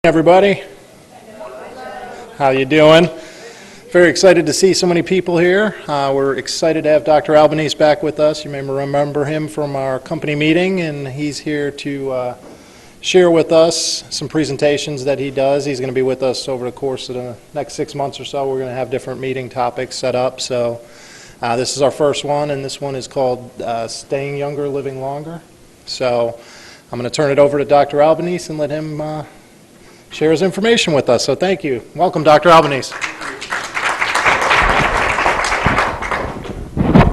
Everybody, how you doing? Very excited to see so many people here. We're excited to have Dr. Albanese back with us. You may remember him from our company meeting, and he's here to share with us some presentations that he does. He's going to be with us over the course of the next 6 months or so. We're going to have different meeting topics set up. So this is our first one, and this one is called Staying Younger, Living Longer. So I'm going to turn it over to Dr. Albanese and let him share his information with us. So thank you. Welcome, Dr. Albanese.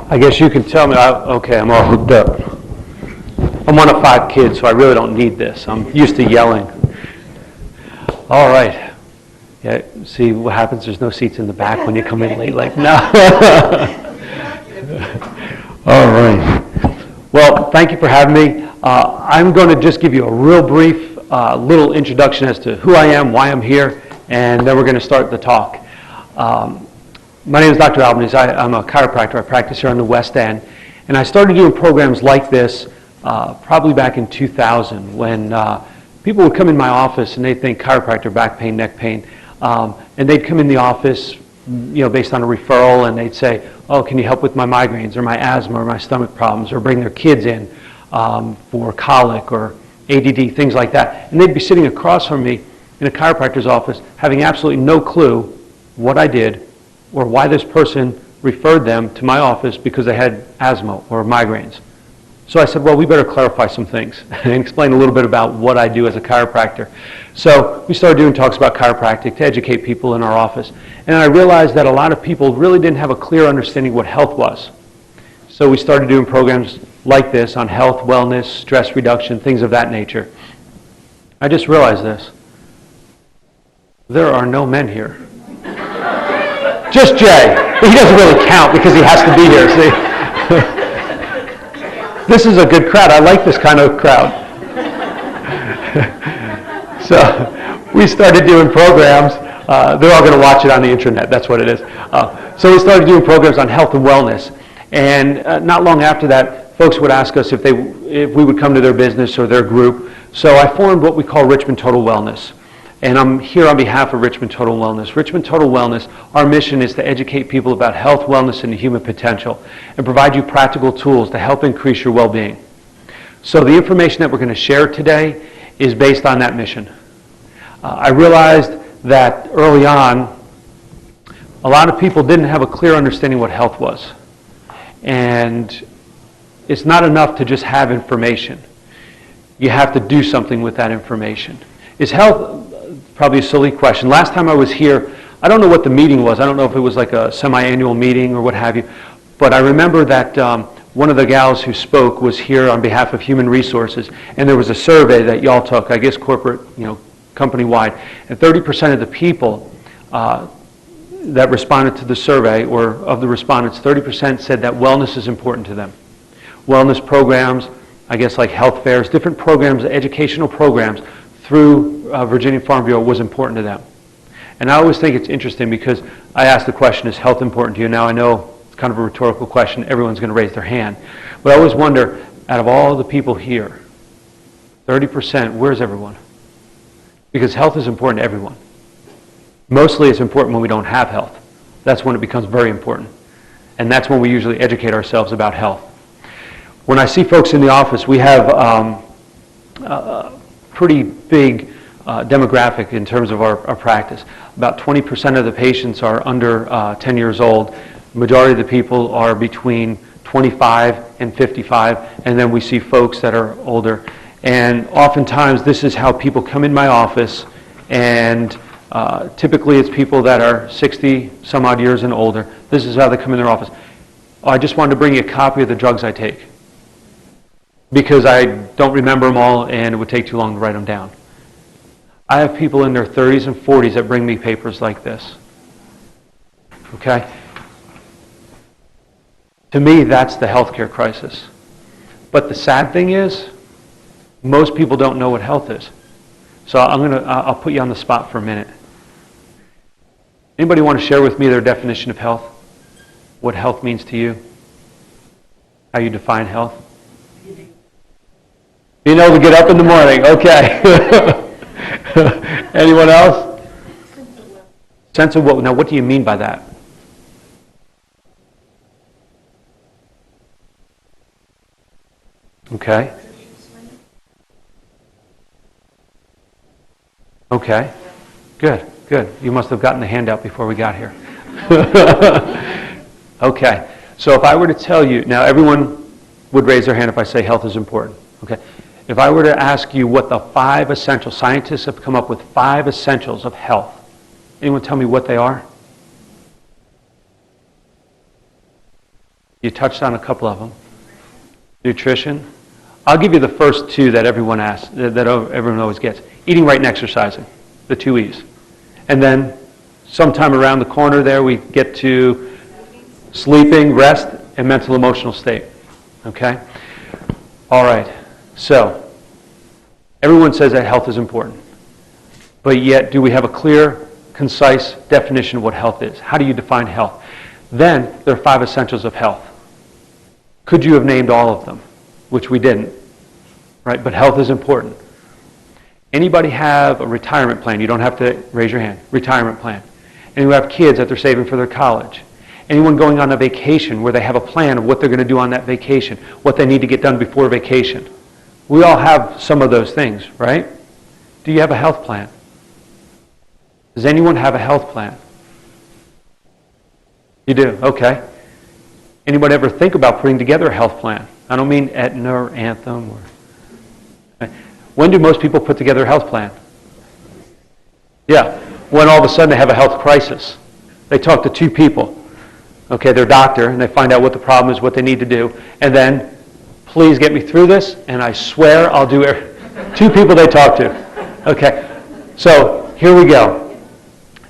I guess you can tell me, okay, I'm all hooked up. I'm one of 5 kids, so I really don't need this. I'm used to yelling. All right. Yeah, see what happens? There's no seats in the back when you come in late. Like, no. All right. Well, thank you for having me. I'm going to just give you a real brief little introduction as to who I am, why I'm here, and then we're going to start the talk. My name is Dr. Albanese. I'm a chiropractor. I practice here on the West End, and I started doing programs like this probably back in 2000 when people would come in my office and they'd think chiropractor, back pain, neck pain, and they'd come in the office, based on a referral, and they'd say, "Oh, can you help with my migraines or my asthma or my stomach problems?" or bring their kids in for colic or ADD, things like that. And they'd be sitting across from me in a chiropractor's office having absolutely no clue what I did or why this person referred them to my office because they had asthma or migraines. So I said, well, we better clarify some things and explain a little bit about what I do as a chiropractor. So we started doing talks about chiropractic to educate people in our office. And I realized that a lot of people really didn't have a clear understanding of what health was. So we started doing programs like this on health, wellness, stress reduction, things of that nature. I just realized this. There are no men here. Just Jay. He doesn't really count because he has to be here, see? This is a good crowd. I like this kind of crowd. So we started doing programs. They're all going to watch it on the internet. That's what it is. So we started doing programs on health and wellness. And not long after that, folks would ask us if we would come to their business or their group. So I formed what we call Richmond Total Wellness. And I'm here on behalf of Richmond Total Wellness. Richmond Total Wellness, our mission is to educate people about health, wellness, and the human potential and provide you practical tools to help increase your well-being. So the information that we're going to share today is based on that mission. I realized that early on, a lot of people didn't have a clear understanding what health was. And it's not enough to just have information. You have to do something with that information. Is health, probably a silly question. Last time I was here, I don't know what the meeting was. I don't know if it was like a semi-annual meeting or what have you. But I remember that one of the gals who spoke was here on behalf of Human Resources. And there was a survey that y'all took, I guess corporate, company-wide. And 30% of the people that responded to the survey, or of the respondents, 30% said that wellness is important to them. Wellness programs, I guess like health fairs, different programs, educational programs through Virginia Farm Bureau was important to them. And I always think it's interesting because I ask the question, is health important to you? Now I know it's kind of a rhetorical question. Everyone's going to raise their hand. But I always wonder, out of all the people here, 30%, where's everyone? Because health is important to everyone. Mostly it's important when we don't have health. That's when it becomes very important. And that's when we usually educate ourselves about health. When I see folks in the office, we have a pretty big demographic in terms of our practice. About 20% of the patients are under 10 years old. The majority of the people are between 25 and 55, and then we see folks that are older. And oftentimes this is how people come in my office, and typically it's people that are 60 some odd years and older. This is how they come in their office. Oh, I just wanted to bring you a copy of the drugs I take because I don't remember them all and it would take too long to write them down. I have people in their 30s and 40s that bring me papers like this. Okay? To me, that's the healthcare crisis. But the sad thing is, most people don't know what health is. So I'll put you on the spot for a minute. Anybody want to share with me their definition of health? What health means to you? How you define health? Being able to get up in the morning, okay. Anyone else? Sense of will. Now, what do you mean by that? Okay. Okay. Good, good. You must have gotten the handout before we got here. Okay. So if I were to tell you, now everyone would raise their hand if I say health is important. Okay. If I were to ask you what the 5 essentials, scientists have come up with 5 essentials of health. Anyone tell me what they are? You touched on a couple of them. Nutrition. I'll give you the first 2 that everyone asks, that everyone always gets. Eating right and exercising, the 2 E's. And then sometime around the corner there we get to sleeping, rest, and mental emotional state. Okay? All right. So, everyone says that health is important. But yet, do we have a clear, concise definition of what health is? How do you define health? Then, there are 5 essentials of health. Could you have named all of them? Which we didn't. Right? But health is important. Anybody have a retirement plan? You don't have to raise your hand. Retirement plan. Anyone have kids that they're saving for their college? Anyone going on a vacation where they have a plan of what they're going to do on that vacation, what they need to get done before vacation? We all have some of those things, right? Do you have a health plan? Does anyone have a health plan? You do? Okay. Anybody ever think about putting together a health plan? I don't mean Aetna or Anthem. When do most people put together a health plan? Yeah. When all of a sudden they have a health crisis. They talk to 2 people. Okay, their doctor, and they find out what the problem is, what they need to do. And then, please get me through this, and I swear I'll do it. 2 people they talk to. Okay, so here we go.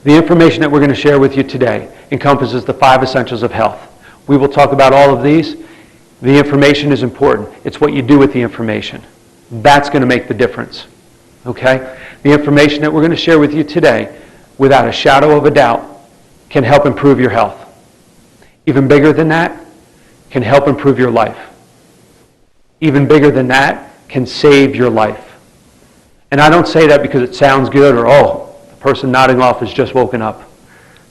The information that we're going to share with you today encompasses the 5 essentials of health. We will talk about all of these. The information is important. It's what you do with the information. That's going to make the difference. Okay? The information that we're going to share with you today, without a shadow of a doubt, can help improve your health. Even bigger than that, can help improve your life. Even bigger than that, can save your life. And I don't say that because it sounds good or, oh, the person nodding off has just woken up.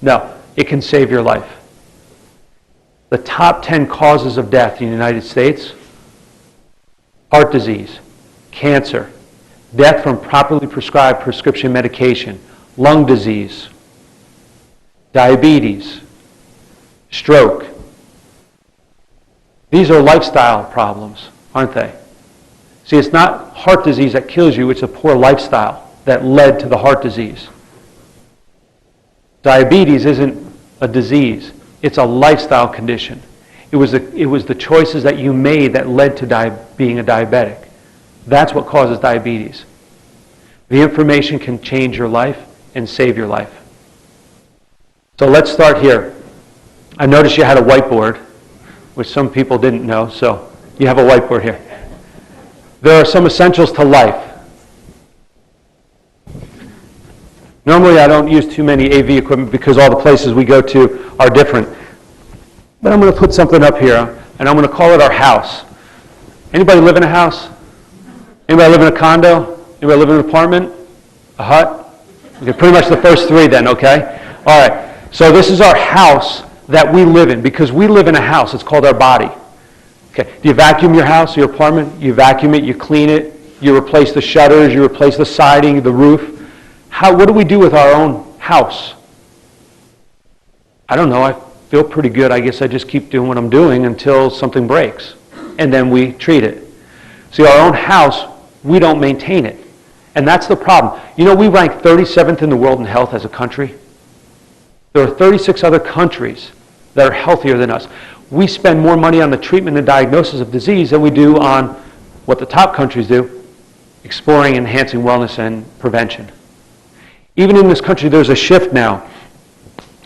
No, it can save your life. The top 10 causes of death in the United States: heart disease, cancer, death from properly prescribed prescription medication, lung disease, diabetes, stroke. These are lifestyle problems, aren't they? See, it's not heart disease that kills you, it's a poor lifestyle that led to the heart disease. Diabetes isn't a disease, it's a lifestyle condition. It was the choices that you made that led to being a diabetic. That's what causes diabetes. The information can change your life and save your life. So let's start here. I noticed you had a whiteboard, which some people didn't know, so you have a whiteboard here. There are some essentials to life. Normally I don't use too many AV equipment because all the places we go to are different. But I'm going to put something up here, and I'm going to call it our house. Anybody live in a house? Anybody live in a condo? Anybody live in an apartment? A hut? Okay, pretty much the first 3 then, okay? All right, so this is our house that we live in, because we live in a house. It's called our body. Okay, do you vacuum your house, your apartment? You vacuum it, you clean it, you replace the shutters, you replace the siding, the roof. What do we do with our own house? I don't know. I feel pretty good. I guess I just keep doing what I'm doing until something breaks, and then we treat it. See, our own house, we don't maintain it, and that's the problem. You know, we rank 37th in the world in health as a country. There are 36 other countries that are healthier than us. We spend more money on the treatment and diagnosis of disease than we do on what the top countries do, exploring, enhancing wellness and prevention. Even in this country, there's a shift now.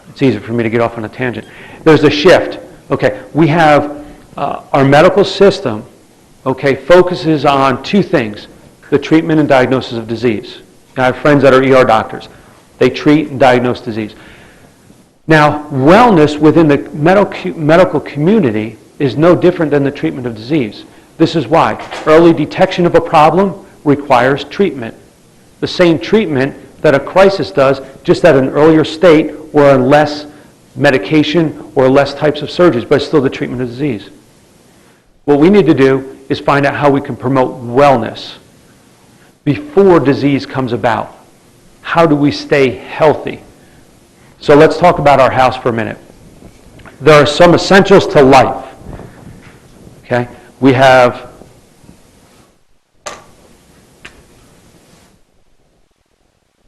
It's easy for me to get off on a tangent. There's a shift. Okay, we have our medical system, okay, focuses on 2 things: the treatment and diagnosis of disease. I have friends that are ER doctors. They treat and diagnose disease. Now, wellness within the medical community is no different than the treatment of disease. This is why early detection of a problem requires treatment. the same treatment that a crisis does, just at an earlier state or on less medication or less types of surgeries, but it's still the treatment of disease. What we need to do is find out how we can promote wellness before disease comes about. How do we stay healthy? So let's talk about our house for a minute. There are some essentials to life. Okay? We have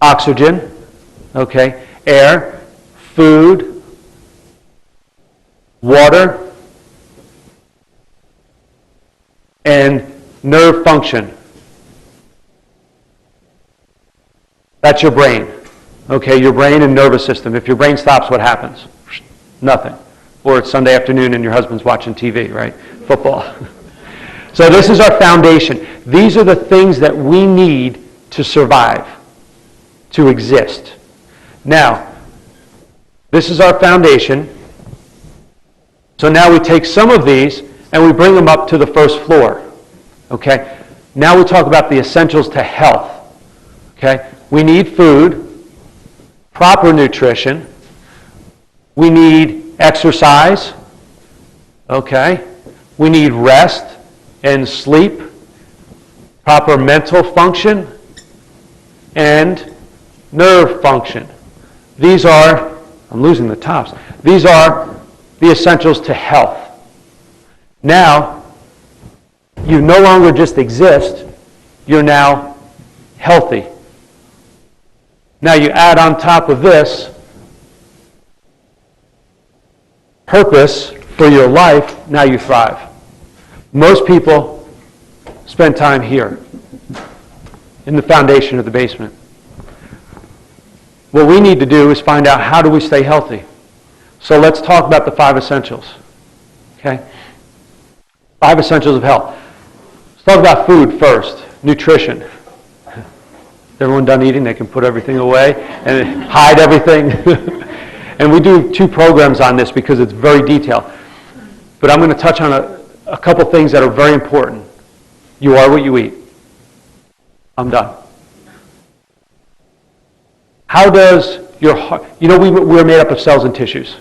oxygen, okay, air, food, water, and nerve function. That's your brain. Okay, your brain and nervous system. If your brain stops, what happens? Nothing. Or it's Sunday afternoon and your husband's watching TV, right? Football. So this is our foundation. These are the things that we need to survive, to exist. Now, this is our foundation. So now we take some of these and we bring them up to the first floor. Okay? Now we talk about the essentials to health. Okay? We need food, proper nutrition. We need exercise. Okay? We need rest and sleep, proper mental function, and nerve function. These are, I'm losing the tops, these are the essentials to health. Now, you no longer just exist, you're now healthy. Now you add on top of this purpose for your life, now you thrive. Most people spend time here, in the foundation of the basement. What we need to do is find out how do we stay healthy. So let's talk about the 5 essentials. Okay? 5 essentials of health. Let's talk about food first. Nutrition. Is everyone done eating? They can put everything away and hide everything. And we do 2 programs on this because it's very detailed. But I'm going to touch on a couple things that are very important. You are what you eat. I'm done. How does your heart... You know, we're made up of cells and tissues.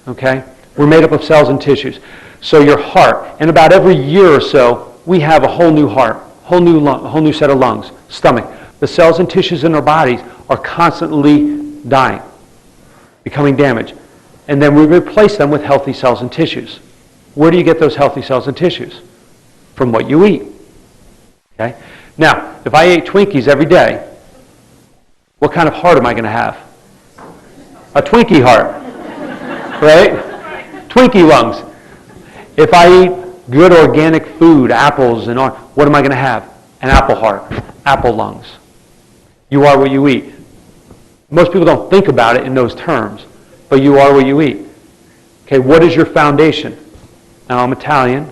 Okay? We're made up of cells and tissues. So your heart, and about every year or so, we have a whole new heart, whole new set of lungs, stomach. The cells and tissues in our bodies are constantly dying, becoming damaged. And then we replace them with healthy cells and tissues. Where do you get those healthy cells and tissues? From what you eat. Okay? Now, if I ate Twinkies every day, what kind of heart am I going to have? A Twinkie heart. Right? Twinkie lungs. If I eat good organic food, apples and all, what am I going to have? An apple heart, apple lungs. You are what you eat. Most people don't think about it in those terms, but you are what you eat. Okay, what is your foundation? Now, I'm Italian,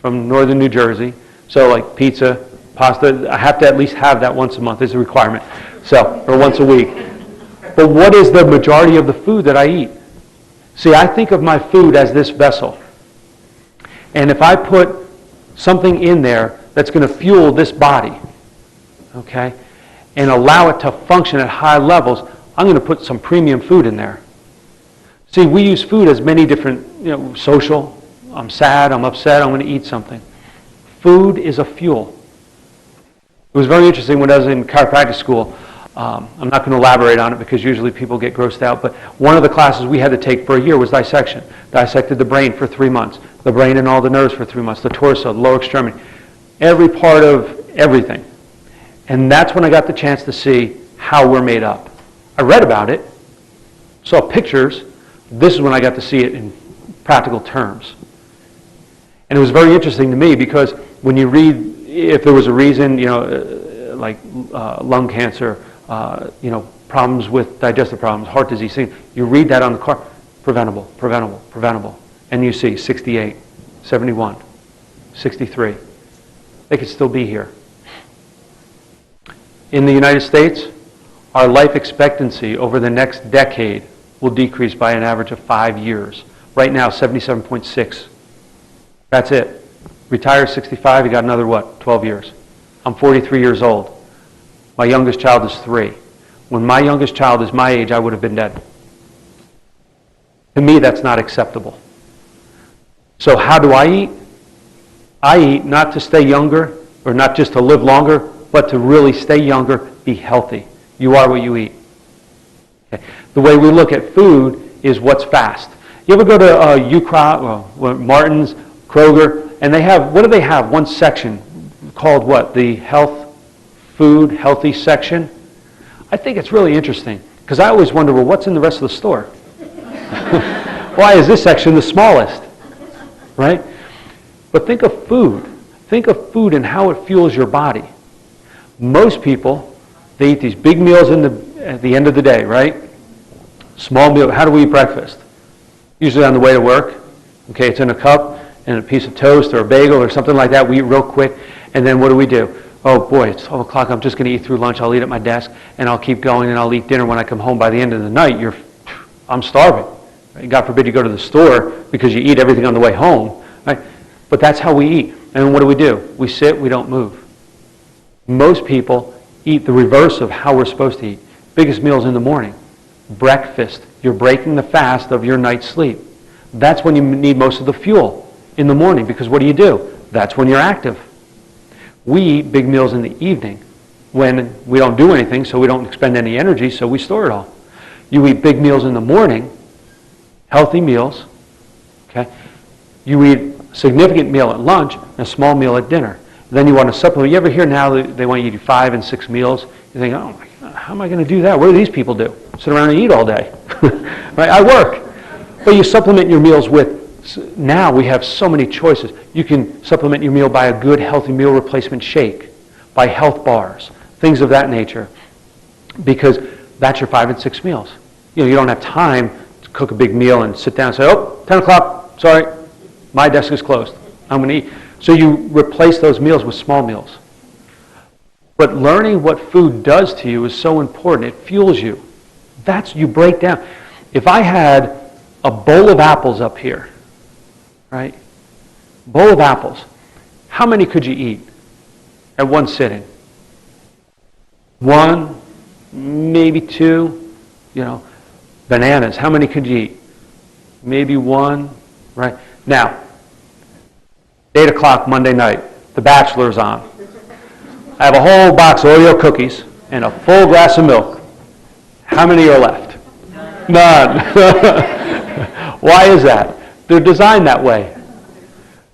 from northern New Jersey, so like pizza, pasta, I have to at least have that once a month. It's a requirement. So, or once a week. But what is the majority of the food that I eat? See, I think of my food as this vessel. And if I put something in there that's going to fuel this body, okay, and allow it to function at high levels, I'm going to put some premium food in there. See, we use food as many different, social. I'm sad, I'm upset, I'm going to eat something. Food is a fuel. It was very interesting when I was in chiropractic school. I'm not going to elaborate on it because usually people get grossed out, but one of the classes we had to take for a year was dissection. Dissected the brain for 3 months, the brain and all the nerves for 3 months, the torso, the lower extremity, every part of everything. And that's when I got the chance to see how we're made up. I read about it, saw pictures. This is when I got to see it in practical terms. And it was very interesting to me because when you read, if there was a reason, like lung cancer, problems with digestive problems, heart disease, you read that on the card, preventable, preventable, preventable. And you see 68, 71, 63. They could still be here. In the United States, our life expectancy over the next decade will decrease by an average of 5 years. Right now, 77.6. That's it. Retire 65, you got another, 12 years. I'm 43 years old. My youngest child is 3. When my youngest child is my age, I would have been dead. To me, that's not acceptable. So how do I eat? I eat not to stay younger, or not just to live longer, but to really stay younger, be healthy. You are what you eat. Okay. The way we look at food is what's fast. You ever go to Martin's, Kroger, and they have, what do they have? One section called what? The healthy section. I think it's really interesting, because I always wonder, well, what's in the rest of the store? Why is this section the smallest? Right? But think of food. Think of food and how it fuels your body. Most people, they eat these big meals at the end of the day, right? Small meal. How do we eat breakfast? Usually on the way to work. Okay, it's in a cup and a piece of toast or a bagel or something like that. We eat real quick. And then what do? Oh boy, it's 12 o'clock. I'm just going to eat through lunch. I'll eat at my desk and I'll keep going and I'll eat dinner when I come home. By the end of the night, I'm starving. Right? God forbid you go to the store because you eat everything on the way home. Right? But that's how we eat. And what do? We sit, we don't move. Most people eat the reverse of how we're supposed to eat. Biggest meals in the morning. Breakfast. You're breaking the fast of your night's sleep. That's when you need most of the fuel in the morning, because what do? That's when you're active. We eat big meals in the evening when we don't do anything, so we don't expend any energy, so we store it all. You eat big meals in the morning, healthy meals. Okay? You eat a significant meal at lunch and a small meal at dinner. Then you want to supplement. You ever hear now that they want you to eat 5 and 6 meals? You think, oh my God, how am I going to do that? What do these people do? Sit around and eat all day. Right? I work. But you supplement your meals with, now we have so many choices. You can supplement your meal by a good healthy meal replacement shake, by health bars, things of that nature, because that's your 5 and 6 meals. You don't have time to cook a big meal and sit down and say, oh, 10 o'clock, sorry, my desk is closed. I'm going to eat. So you replace those meals with small meals. But learning what food does to you is so important. It fuels you. You break down. If I had a bowl of apples up here, right? Bowl of apples. How many could you eat at one sitting? 1, maybe 2. Bananas. How many could you eat? Maybe 1, right? Now, 8 o'clock Monday night, The Bachelor's on. I have a whole box of Oreo cookies and a full glass of milk. How many are left? None. Why is that? They're designed that way.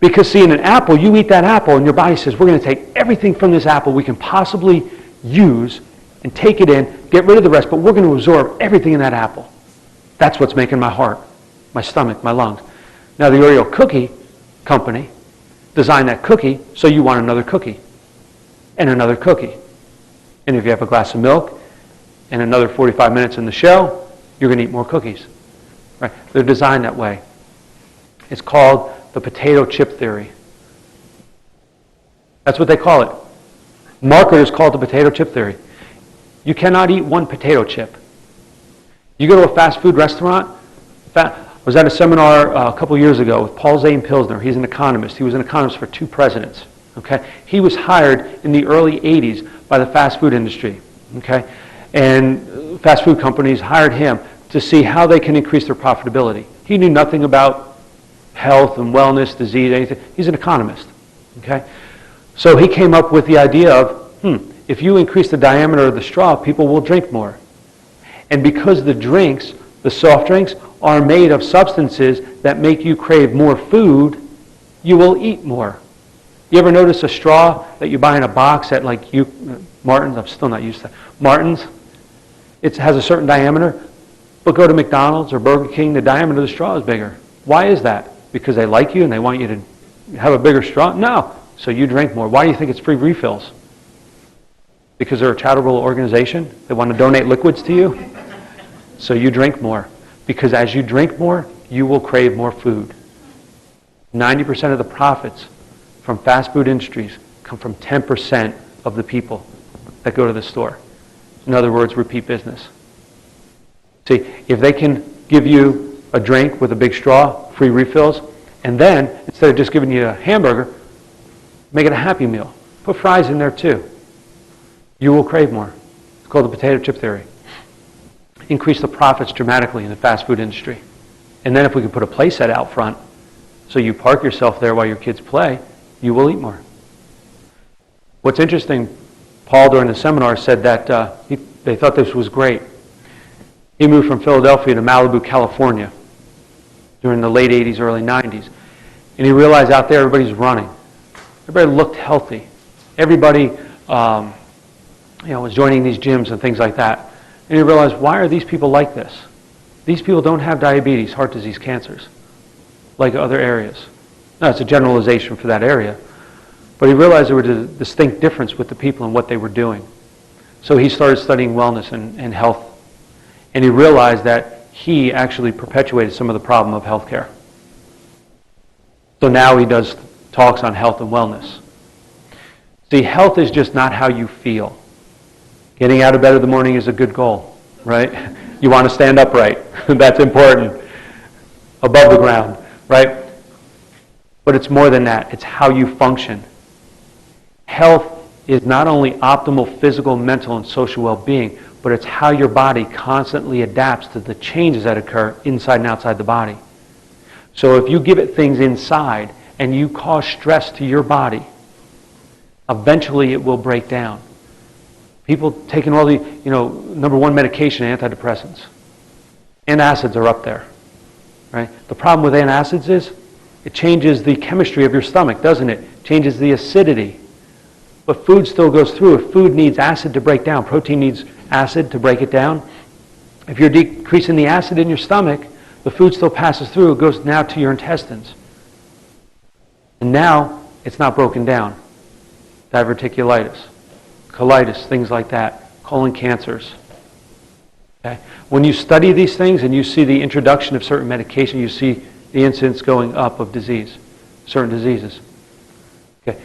Because see, in an apple, you eat that apple and your body says, we're going to take everything from this apple we can possibly use and take it in, get rid of the rest, but we're going to absorb everything in that apple. That's what's making my heart, my stomach, my lungs. Now the Oreo cookie company designed that cookie so you want another cookie and another cookie. And if you have a glass of milk and another 45 minutes in the show, you're going to eat more cookies. Right? They're designed that way. It's called the potato chip theory. That's what they call it. Marketers call it the potato chip theory. You cannot eat one potato chip. You go to a fast food restaurant. I was at a seminar a couple years ago with Paul Zane Pilsner. He's an economist. He was an economist for 2 presidents. Okay? He was hired in the early 80s by the fast food industry. Okay? And fast food companies hired him to see how they can increase their profitability. He knew nothing about health and wellness, disease, anything. He's an economist. Okay? So he came up with the idea of, if you increase the diameter of the straw, people will drink more. And because the drinks, the soft drinks, are made of substances that make you crave more food, you will eat more. You ever notice a straw that you buy in a box at Martin's? I'm still not used to that. Martin's, it has a certain diameter, but go to McDonald's or Burger King, the diameter of the straw is bigger. Why is that? Because they like you and they want you to have a bigger straw? No. So you drink more. Why do you think it's free refills? Because they're a charitable organization? They want to donate liquids to you? So you drink more. Because as you drink more, you will crave more food. 90% of the profits from fast food industries come from 10% of the people that go to the store. In other words, repeat business. See, if they can give you a drink with a big straw, free refills, and then, instead of just giving you a hamburger, make it a Happy Meal. Put fries in there too. you will crave more. It's called the potato chip theory. Increase the profits dramatically in the fast food industry. And then if we can put a play set out front, so you park yourself there while your kids play, you will eat more. What's interesting, Paul during the seminar said that they thought this was great. He moved from Philadelphia to Malibu, California during the late 80s, early 90s. And he realized out there everybody's running. Everybody looked healthy. Everybody was joining these gyms and things like that. And he realized, why are these people like this? These people don't have diabetes, heart disease, cancers, like other areas. Now, it's a generalization for that area. But he realized there was a distinct difference with the people and what they were doing. So he started studying wellness and health. And he realized that he actually perpetuated some of the problem of healthcare. So now he does talks on health and wellness. See, health is just not how you feel. Getting out of bed in the morning is a good goal, right? You want to stand upright. That's important. Above the ground, right? But it's more than that. It's how you function. Health is not only optimal physical, mental, and social well-being, but it's how your body constantly adapts to the changes that occur inside and outside the body. So if you give it things inside and you cause stress to your body, eventually it will break down. People taking all the, number one medication, antidepressants. Antacids are up there, right? The problem with antacids is it changes the chemistry of your stomach, doesn't it? It changes the acidity. But food still goes through. If food needs acid to break down, protein needs acid to break it down. If you're decreasing the acid in your stomach, the food still passes through. It goes now to your intestines. And now it's not broken down. Diverticulitis, colitis, things like that, colon cancers. Okay? When you study these things and you see the introduction of certain medication, you see the incidence going up of disease, certain diseases. Okay.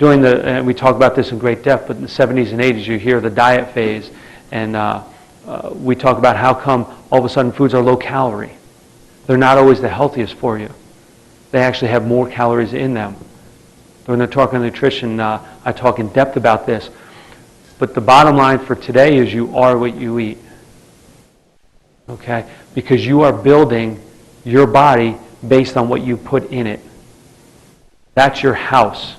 And we talk about this in great depth, but in the 70s and 80s you hear the diet phase, and we talk about how come all of a sudden foods are low calorie. They're not always the healthiest for you. They actually have more calories in them. When they're talking nutrition, I talk in depth about this. But the bottom line for today is you are what you eat. Okay? Because you are building your body based on what you put in it. That's your house.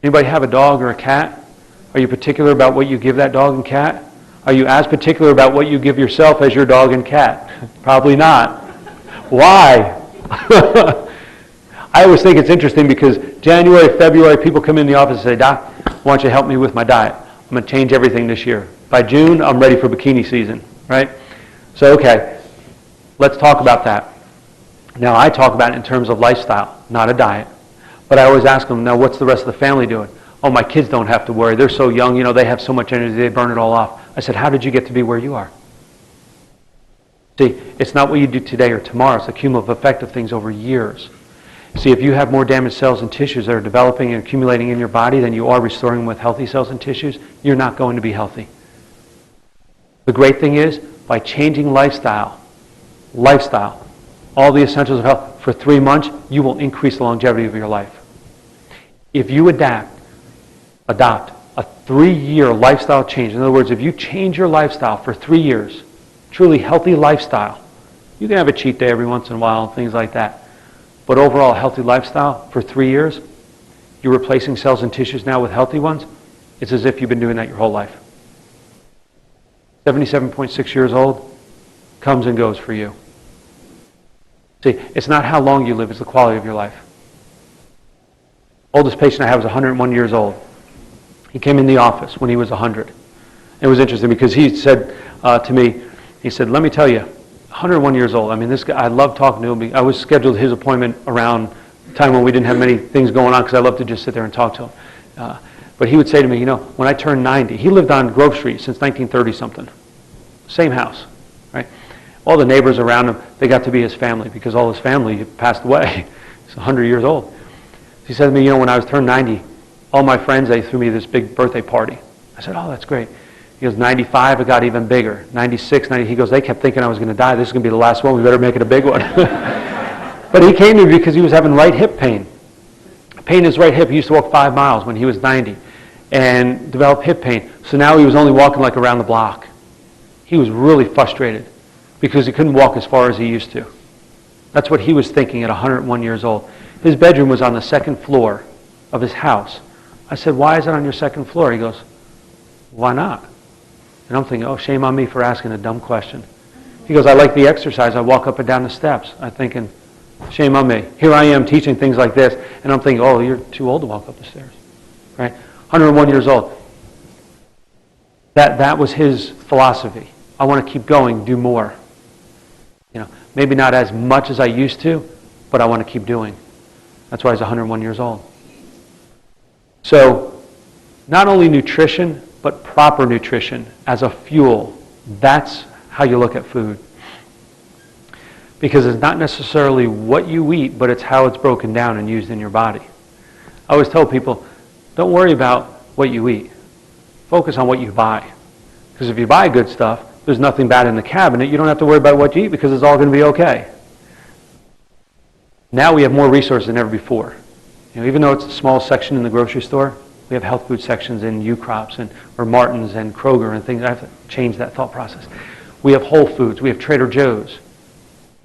Anybody have a dog or a cat? Are you particular about what you give that dog and cat? Are you as particular about what you give yourself as your dog and cat? Probably not. Why? I always think it's interesting because January, February, people come in the office and say, Doc, why don't you help me with my diet? I'm going to change everything this year. By June, I'm ready for bikini season, right? So, okay, let's talk about that. Now, I talk about it in terms of lifestyle, not a diet. But I always ask them, now, what's the rest of the family doing? Oh, my kids don't have to worry. They're so young, they have so much energy, they burn it all off. I said, how did you get to be where you are? See, it's not what you do today or tomorrow. It's a cumulative effect of things over years. See, if you have more damaged cells and tissues that are developing and accumulating in your body than you are restoring with healthy cells and tissues, you're not going to be healthy. The great thing is, by changing lifestyle, all the essentials of health, for 3 months, you will increase the longevity of your life. If you adopt a 3-year lifestyle change, in other words, if you change your lifestyle for 3 years, truly healthy lifestyle, you can have a cheat day every once in a while and things like that. But overall, healthy lifestyle for 3 years, you're replacing cells and tissues now with healthy ones. It's as if you've been doing that your whole life. 77.6 years old comes and goes for you. See, it's not how long you live, it's the quality of your life. Oldest patient I have is 101 years old. He came in the office when he was 100. It was interesting because he said to me, he said, let me tell you, 101 years old. I mean, this guy, I love talking to him. I was scheduled his appointment around a time when we didn't have many things going on because I love to just sit there and talk to him. But he would say to me, when I turned 90, he lived on Grove Street since 1930-something. Same house, right? All the neighbors around him, they got to be his family because all his family passed away. He's 100 years old. He said to me, when I was turned 90, all my friends, they threw me this big birthday party. I said, oh, that's great. He goes, 95, it got even bigger. 96, 90, he goes, they kept thinking I was going to die. This is going to be the last one. We better make it a big one. But he came to me because he was having right hip pain. Pain in his right hip. He used to walk 5 miles when he was 90. and developed hip pain. So now he was only walking like around the block. He was really frustrated because he couldn't walk as far as he used to. That's what he was thinking at 101 years old. His bedroom was on the second floor of his house. I said, why is it on your second floor? He goes, why not? And I'm thinking, oh, shame on me for asking a dumb question. He goes, I like the exercise. I walk up and down the steps. I'm thinking, shame on me. Here I am teaching things like this, and I'm thinking, oh, you're too old to walk up the stairs. Right? 101 years old. That was his philosophy. I want to keep going, do more. Maybe not as much as I used to, but I want to keep doing. That's why he's 101 years old. So, not only nutrition, but proper nutrition as a fuel. That's how you look at food. Because it's not necessarily what you eat, but it's how it's broken down and used in your body. I always tell people, don't worry about what you eat. Focus on what you buy. Because if you buy good stuff, there's nothing bad in the cabinet. You don't have to worry about what you eat because it's all going to be okay. Now we have more resources than ever before. Even though it's a small section in the grocery store, we have health food sections in U-Crops or Martin's and Kroger and things. I have to change that thought process. We have Whole Foods. We have Trader Joe's,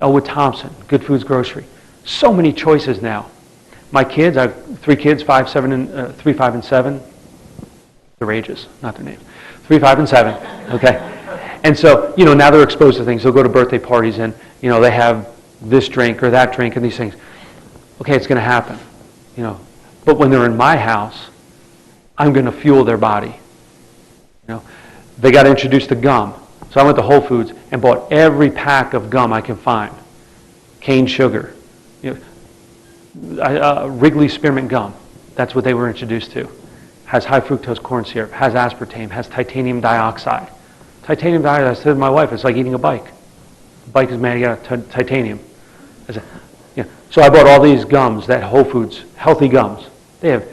Elwood Thompson, Good Foods Grocery. So many choices now. My kids, I have 3 kids, 3, 5, and 7. Their ages, not their names. 3, 5, and 7. Okay. And so, now they're exposed to things. They'll go to birthday parties and, they have this drink or that drink and these things. Okay, it's going to happen, But when they're in my house, I'm going to fuel their body. They got introduced to gum. So I went to Whole Foods and bought every pack of gum I can find. Cane sugar. Wrigley spearmint gum. That's what they were introduced to. Has high fructose corn syrup, has aspartame, has titanium dioxide. Titanium dioxide, I said to my wife, it's like eating a bike. A bike is made out of titanium. So I bought all these gums, that Whole Foods, healthy gums. They have,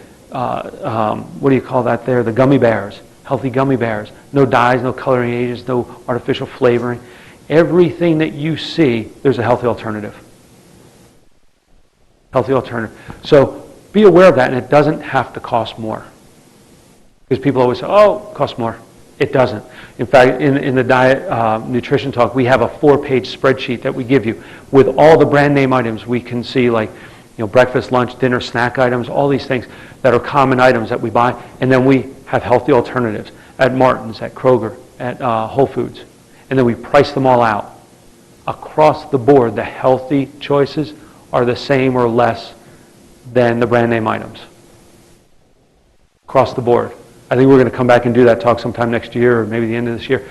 what do you call that there? The gummy bears, healthy gummy bears. No dyes, no coloring agents, no artificial flavoring. Everything that you see, there's a healthy alternative. Healthy alternative. So be aware of that, and it doesn't have to cost more. Because people always say, oh, it costs more. It doesn't. In fact, in the diet nutrition talk, we have a 4-page spreadsheet that we give you with all the brand name items we can see, like breakfast, lunch, dinner, snack items, all these things that are common items that we buy. And then we have healthy alternatives at Martin's, at Kroger, at Whole Foods. And then we price them all out. Across the board, the healthy choices are the same or less than the brand name items. Across the board. I think we're going to come back and do that talk sometime next year or maybe the end of this year.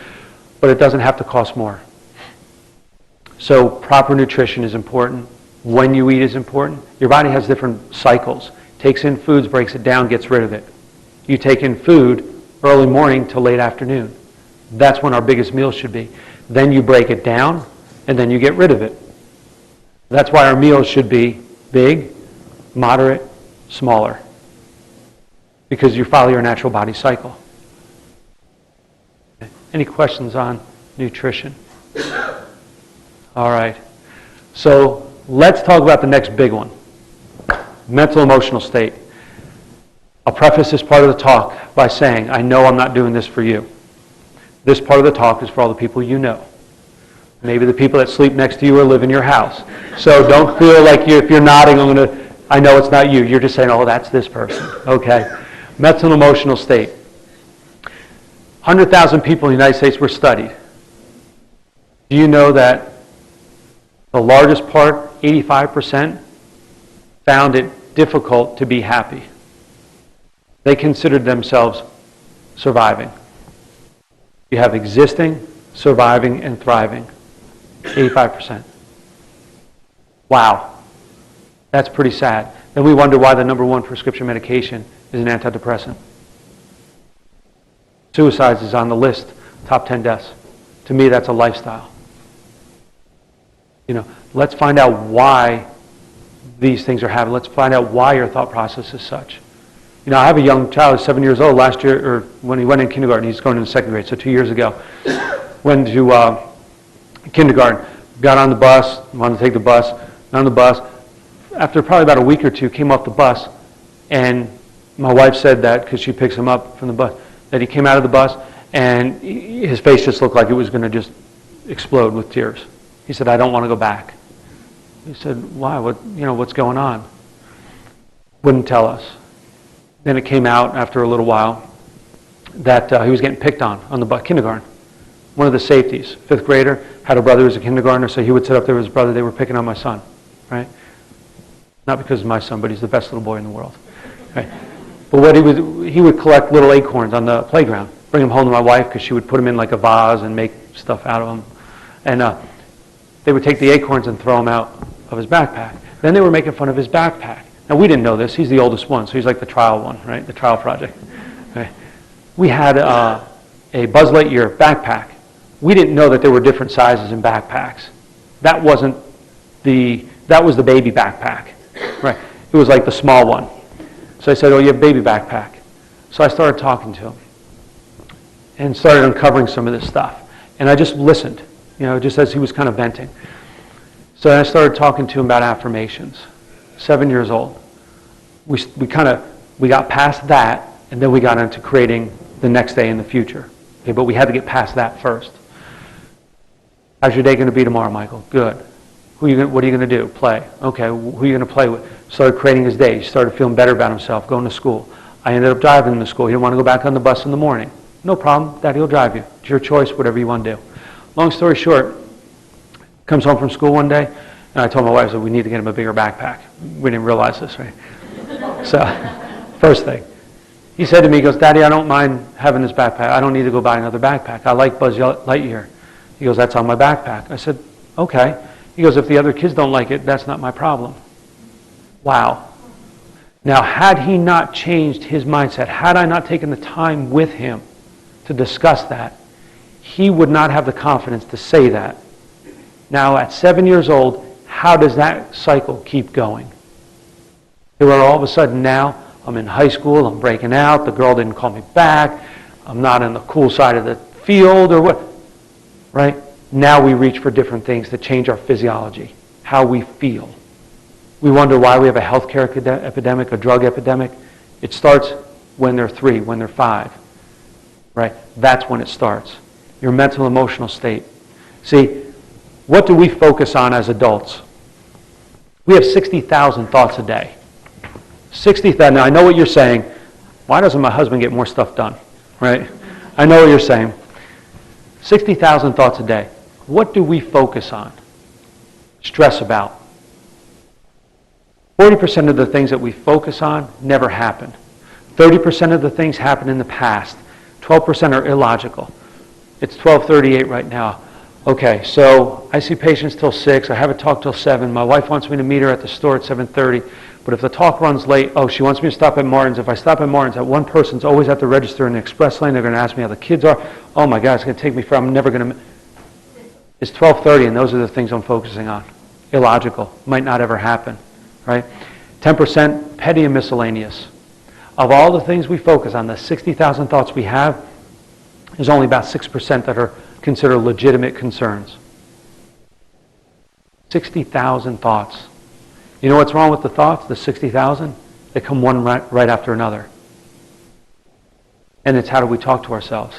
But it doesn't have to cost more. So proper nutrition is important. When you eat is important. Your body has different cycles. Takes in foods, breaks it down, gets rid of it. You take in food early morning to late afternoon. That's when our biggest meals should be. Then you break it down, and then you get rid of it. That's why our meals should be big, moderate, smaller. Because you follow your natural body cycle. Any questions on nutrition? All right. So let's talk about the next big one. Mental emotional state. I'll preface this part of the talk by saying, I know I'm not doing this for you. This part of the talk is for all the people you know. Maybe the people that sleep next to you or live in your house. So don't feel like if you're nodding, I know it's not you. You're just saying, oh, that's this person. Okay. Mental and emotional state. 100,000 people in the United States were studied. Do you know that the largest part, 85%, found it difficult to be happy? They considered themselves surviving. You have existing, surviving, and thriving. 85%. Wow. That's pretty sad. Then we wonder why the number 1 prescription medication is an antidepressant. Suicides is on the list, top 10 deaths. To me, that's a lifestyle. Let's find out why these things are happening. Let's find out why your thought process is such. I have a young child, 7 years old, last year, or when he went in kindergarten, he's going into 2nd grade, so 2 years ago, went to kindergarten, got on the bus, wanted to take the bus, on the bus. After probably about a week or two, came off the bus, and my wife said that because she picks him up from the bus, that he came out of the bus and his face just looked like it was going to just explode with tears. He said, I don't want to go back. He said, why? What's going on? Wouldn't tell us. Then it came out after a little while that he was getting picked on the bus, kindergarten. One of the safeties, 5th grader, had a brother who was a kindergartner, so he would sit up there with his brother. They were picking on my son, right? Not because he's my son, but he's the best little boy in the world, right? But he would collect little acorns on the playground, bring them home to my wife because she would put them in like a vase and make stuff out of them. And they would take the acorns and throw them out of his backpack. Then they were making fun of his backpack. Now, we didn't know this. He's the oldest one, so he's like the trial one, right? The trial project. Right? We had a Buzz Lightyear backpack. We didn't know that there were different sizes in backpacks. That was the baby backpack, right? It was like the small one. So I said, oh, you have a baby backpack. So I started talking to him and started uncovering some of this stuff. And I just listened, just as he was kind of venting. So I started talking to him about affirmations. 7 years old. We got past that, and then we got into creating the next day in the future. Okay, but we had to get past that first. How's your day going to be tomorrow, Michael? Good. What are you going to do? Play. Okay, who are you going to play with? Started creating his day. He started feeling better about himself, going to school. I ended up driving him to school. He didn't want to go back on the bus in the morning. No problem. Daddy will drive you. It's your choice, whatever you want to do. Long story short, comes home from school one day, and I told my wife, I said, we need to get him a bigger backpack. We didn't realize this, right? So, first thing. He said to me, he goes, Daddy, I don't mind having this backpack. I don't need to go buy another backpack. I like Buzz Lightyear. He goes, that's on my backpack. I said, okay. He goes, if the other kids don't like it, that's not my problem. Wow. Now, had he not changed his mindset, had I not taken the time with him to discuss that, he would not have the confidence to say that. Now, at 7 years old, how does that cycle keep going? Where all of a sudden now, I'm in high school, I'm breaking out, the girl didn't call me back, I'm not on the cool side of the field or what, right? Now we reach for different things to change our physiology, how we feel. We wonder why we have a healthcare epidemic, a drug epidemic. It starts when they're 3, when they're 5, right? That's when it starts. Your mental, emotional state. See, what do we focus on as adults? We have 60,000 thoughts a day. 60,000. Now, I know what you're saying. Why doesn't my husband get more stuff done? Right? I know what you're saying. 60,000 thoughts a day. What do we focus on? Stress about. 40% of the things that we focus on never happened. 30% of the things happen in the past. 12% are illogical. It's 12:38 right now. Okay, so I see patients till 6. I have a talk till 7. My wife wants me to meet her at the store at 7:30. But if the talk runs late, she wants me to stop at Martin's. If I stop at Martin's, that one person's always at the register in the express lane. They're going to ask me how the kids are. Oh my God, it's going to take me forever. I'm never going to... It's 12:30, and those are the things I'm focusing on. Illogical. Might not ever happen, right? 10% petty and miscellaneous. Of all the things we focus on, the 60,000 thoughts we have, there's only about 6% that are considered legitimate concerns. 60,000 thoughts. You know what's wrong with the thoughts, the 60,000? They come one right after another. And it's how do we talk to ourselves?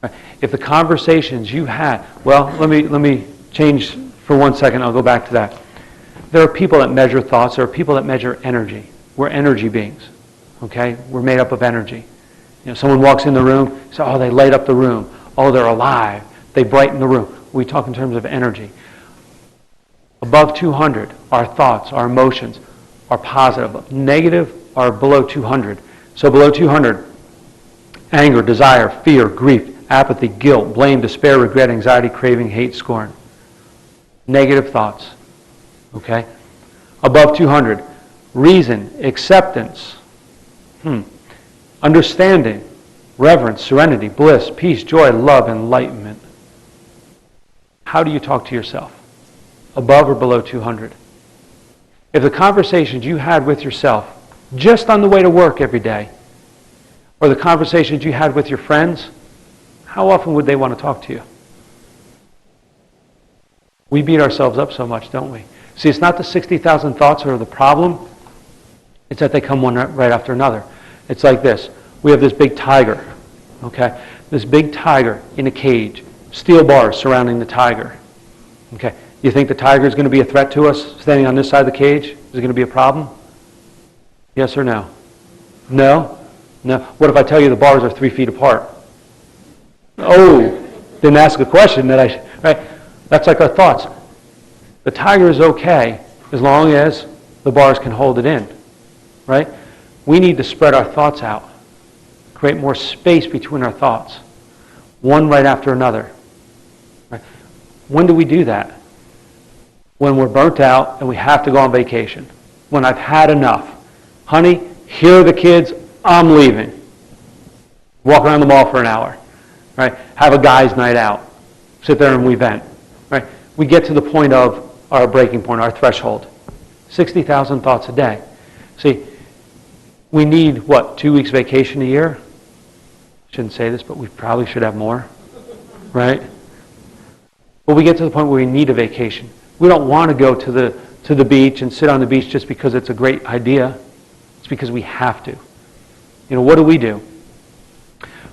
Right? If the conversations you had, let me change for 1 second, I'll go back to that. There are people that measure thoughts, there are people that measure energy. We're energy beings, okay? We're made up of energy. Someone walks in the room, say, they light up the room. Oh, they're alive. They brighten the room. We talk in terms of energy. Above 200, our thoughts, our emotions are positive. Negative are below 200. So below 200, anger, desire, fear, grief, apathy, guilt, blame, despair, regret, anxiety, craving, hate, scorn. Negative thoughts. Okay? Above 200, reason, acceptance, understanding, reverence, serenity, bliss, peace, joy, love, enlightenment. How do you talk to yourself? Above or below 200? If the conversations you had with yourself just on the way to work every day, or the conversations you had with your friends, how often would they want to talk to you? We beat ourselves up so much, don't we? See, it's not the 60,000 thoughts that are the problem. It's that they come one right after another. It's like this. We have this big tiger, okay? This big tiger in a cage, steel bars surrounding the tiger, okay? You think the tiger is going to be a threat to us standing on this side of the cage? Is it going to be a problem? Yes or no? No? No. What if I tell you the bars are 3 feet apart? Oh, didn't ask a question that right? That's like our thoughts. The tiger is okay as long as the bars can hold it in, right? We need to spread our thoughts out, create more space between our thoughts, one right after another. Right? When do we do that? When we're burnt out and we have to go on vacation. When I've had enough. Honey, here are the kids, I'm leaving. Walk around the mall for an hour. Right? Have a guy's night out. Sit there and we vent. Right? We get to the point of our breaking point, our threshold. 60,000 thoughts a day. See, we need, 2 weeks vacation a year? Shouldn't say this, but we probably should have more. Right? But we get to the point where we need a vacation. We don't want to go to the beach and sit on the beach just because it's a great idea. It's because we have to. What do?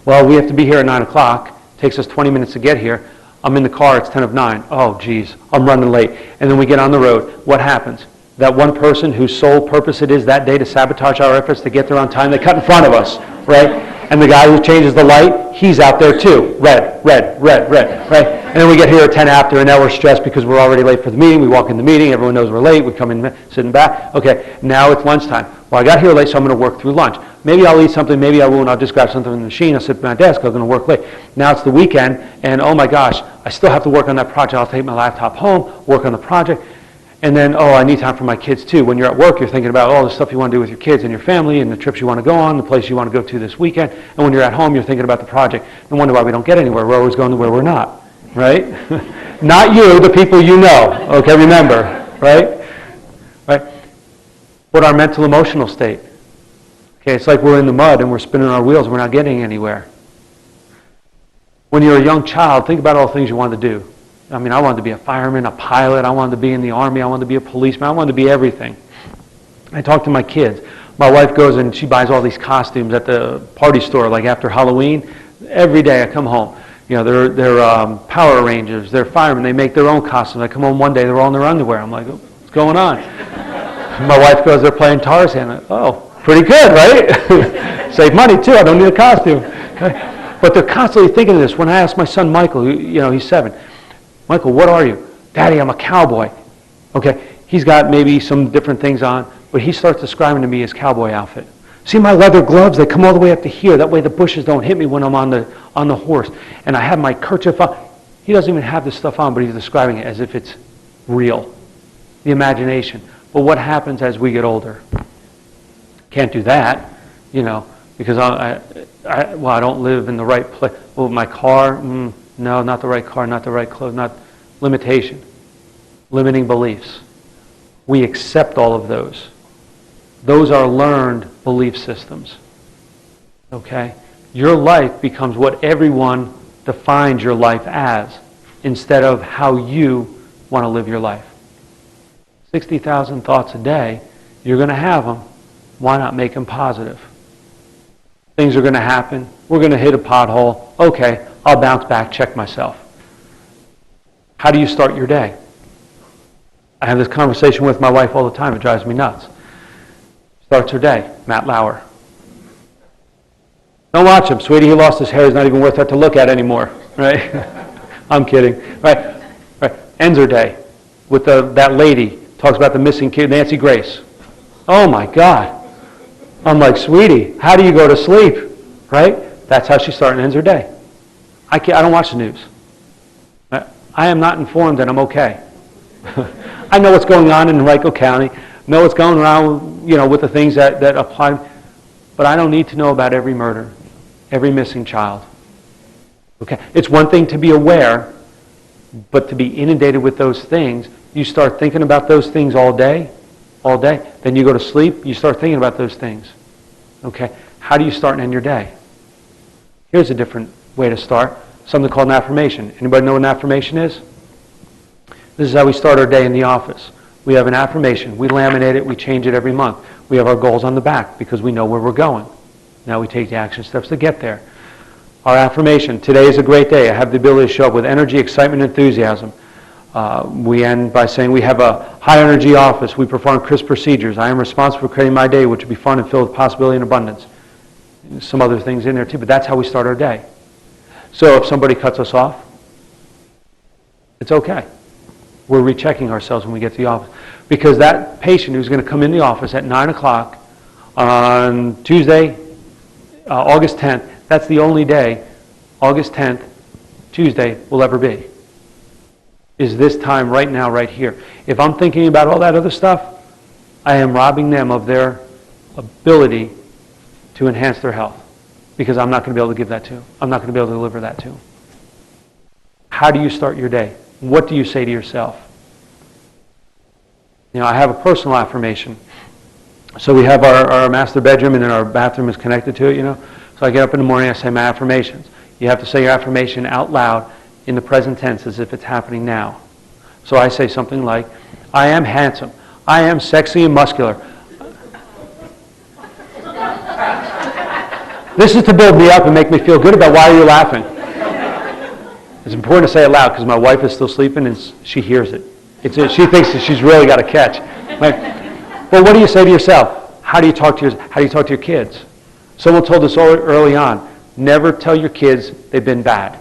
Well, we have to be here at 9 o'clock. It takes us 20 minutes to get here. I'm in the car, it's 10 of 9. Oh, geez, I'm running late. And then we get on the road. What happens? That one person whose sole purpose it is that day to sabotage our efforts to get there on time, they cut in front of us, right? And the guy who changes the light, he's out there too. Red, red, red, red, right? And then we get here at 10 after, and now we're stressed because we're already late for the meeting. We walk in the meeting, everyone knows we're late. We come in, sitting back. Okay, now it's lunchtime. Well, I got here late, so I'm going to work through lunch. Maybe I'll eat something, maybe I won't. I'll just grab something from the machine. I'll sit at my desk. I'm going to work late. Now it's the weekend, and oh my gosh, I still have to work on that project. I'll take my laptop home, work on the project. And then, I need time for my kids too. When you're at work, you're thinking about all the stuff you want to do with your kids and your family and the trips you want to go on, the place you want to go to this weekend. And when you're at home, you're thinking about the project and wonder why we don't get anywhere. We're always going to where we're not, right? Not you, the people you know. Okay, remember, right? Right? What our mental emotional state? Okay, it's like we're in the mud and we're spinning our wheels and we're not getting anywhere. When you're a young child, think about all the things you wanted to do. I wanted to be a fireman, a pilot. I wanted to be in the army. I wanted to be a policeman. I wanted to be everything. I talk to my kids. My wife goes and she buys all these costumes at the party store, like after Halloween. Every day I come home. They're Power Rangers. They're firemen. They make their own costumes. I come home one day, they're all in their underwear. I'm like, what's going on? My wife goes, they're playing Tarzan. Oh, pretty good, right? Save money too. I don't need a costume. Okay? But they're constantly thinking of this. When I ask my son Michael, he's 7. Michael, what are you? Daddy, I'm a cowboy. Okay, he's got maybe some different things on, but he starts describing to me his cowboy outfit. See my leather gloves? They come all the way up to here. That way the bushes don't hit me when I'm on the horse. And I have my kerchief on. He doesn't even have this stuff on, but he's describing it as if it's real. The imagination. But what happens as we get older? Can't do that, because I don't live in the right place. Well, my car, no, not the right car, not the right clothes, not limitation. Limiting beliefs. We accept all of those. Those are learned belief systems. Okay? Your life becomes what everyone defines your life as instead of how you want to live your life. 60,000 thoughts a day, you're going to have them. Why not make them positive? Things are going to happen. We're going to hit a pothole. Okay, I'll bounce back, check myself. How do you start your day? I have this conversation with my wife all the time. It drives me nuts. Starts her day. Matt Lauer. Don't watch him, sweetie. He lost his hair. He's not even worth it to look at anymore. Right? I'm kidding. Right? Ends her day with that lady. Talks about the missing kid, Nancy Grace. Oh my God. I'm like, sweetie, how do you go to sleep? Right? That's how she starts and ends her day. I don't watch the news. I am not informed and I'm okay. I know what's going on in Henrico County. Know what's going around, with the things that apply. But I don't need to know about every murder, every missing child. Okay? It's one thing to be aware, but to be inundated with those things, you start thinking about those things all day. Then you go to sleep, you start thinking about those things. Okay? How do you start and end your day? Here's a different way to start. Something called an affirmation. Anybody know what an affirmation is? This is how we start our day in the office. We have an affirmation. We laminate it. We change it every month. We have our goals on the back because we know where we're going. Now we take the action steps to get there. Our affirmation, today is a great day. I have the ability to show up with energy, excitement, and enthusiasm. We end by saying we have a high energy office. We perform crisp procedures. I am responsible for creating my day, which will be fun and filled with possibility and abundance. Some other things in there too, but that's how we start our day. So if somebody cuts us off, it's okay. We're rechecking ourselves when we get to the office. Because that patient who's going to come in the office at 9 o'clock on Tuesday, August 10th, that's the only day, August 10th, Tuesday, will ever be. Is this time right now, right here. If I'm thinking about all that other stuff, I am robbing them of their ability to enhance their health. Because I'm not going to be able to give that to them. I'm not going to be able to deliver that to them. How do you start your day? What do you say to yourself? You know, I have a personal affirmation. So we have our master bedroom, and then our bathroom is connected to it, you know. So I get up in the morning, I say my affirmations. You have to say your affirmation out loud in the present tense as if it's happening now. So I say something like, I am handsome. I am sexy and muscular. This is to build me up and make me feel good about why are you laughing. It's important to say it loud because my wife is still sleeping and she hears it. She thinks that she's really got a catch. Well, what do you say to yourself? How do you talk to your kids? Someone told us early on, never tell your kids they've been bad.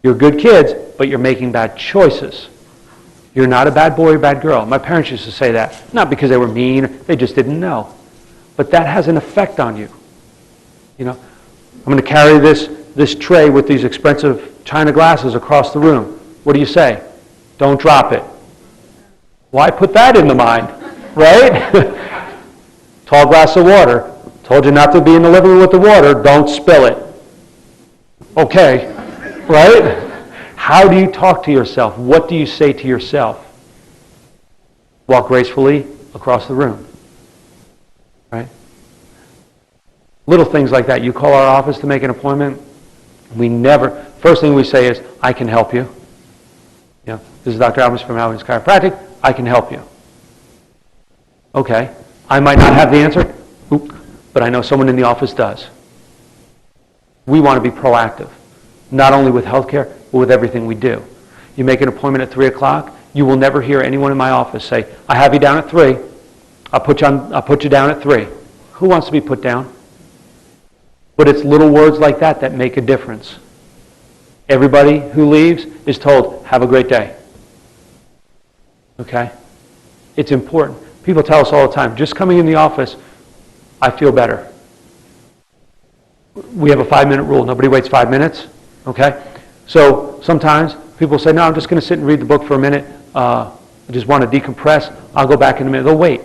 You're good kids, but you're making bad choices. You're not a bad boy or bad girl. My parents used to say that, not because they were mean, they just didn't know. But that has an effect on you. You know, I'm going to carry this tray with these expensive china glasses across the room. What do you say? Don't drop it. Why put that in the mind, right? Tall glass of water. Told you not to be in the living room with the water. Don't spill it. Okay, right? How do you talk to yourself? What do you say to yourself? Walk gracefully across the room, right? Little things like that. You call our office to make an appointment. First thing we say is, I can help you. You know, this is Dr. Albanese from Albanese Chiropractic. I can help you. Okay. I might not have the answer, but I know someone in the office does. We want to be proactive, not only with healthcare, but with everything we do. You make an appointment at 3 o'clock, you will never hear anyone in my office say, I have you down at 3. I'll put you down at 3. Who wants to be put down? But it's little words like that that make a difference. Everybody who leaves is told, have a great day. Okay? It's important. People tell us all the time, just coming in the office, I feel better. We have a 5-minute rule. Nobody waits 5 minutes. Okay? So sometimes people say, no, I'm just going to sit and read the book for a minute. I just want to decompress. I'll go back in a minute. They'll wait.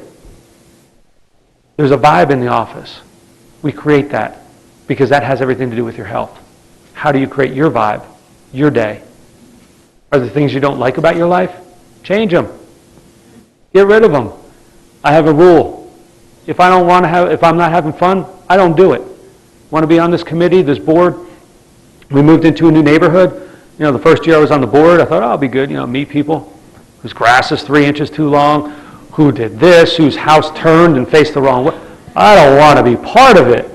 There's a vibe in the office. We create that because that has everything to do with your health. How do you create your vibe, your day? Are there things you don't like about your life? Change them. Get rid of them. I have a rule. If I'm not having fun, I don't do it. Want to be on this committee, this board? We moved into a new neighborhood. You know, the first year I was on the board, I thought, oh, I'll be good. You know, meet people whose grass is 3 inches too long, who did this, whose house turned and faced the wrong way. I don't want to be part of it.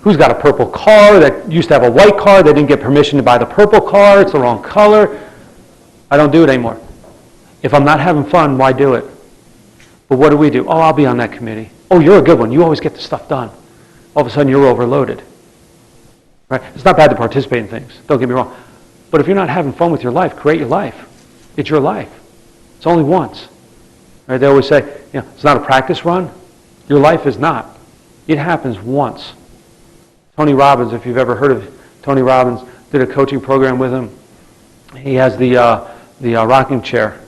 Who's got a purple car that used to have a white car, they didn't get permission to buy the purple car, it's the wrong color. I don't do it anymore. If I'm not having fun, why do it? But what do? Oh, I'll be on that committee. Oh, you're a good one. You always get the stuff done. All of a sudden, you're overloaded. Right? It's not bad to participate in things. Don't get me wrong. But if you're not having fun with your life, create your life. It's your life. It's only once. Right? They always say, you know, it's not a practice run. Your life is not. It happens once. Tony Robbins, if you've ever heard of Tony Robbins, did a coaching program with him. He has the rocking chair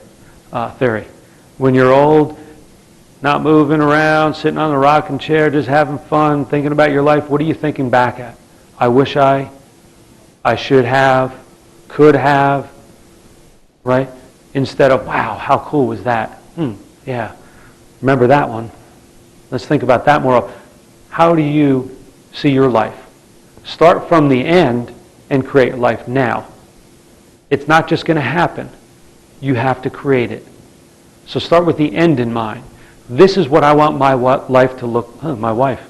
theory. When you're old, not moving around, sitting on the rocking chair, just having fun, thinking about your life, what are you thinking back at? I wish I should have, could have, right? Instead of, wow, how cool was that? Yeah, remember that one. Let's think about that more. How do you see your life? Start from the end and create life now. It's not just going to happen. You have to create it. So start with the end in mind. This is what I want my life to look. My wife.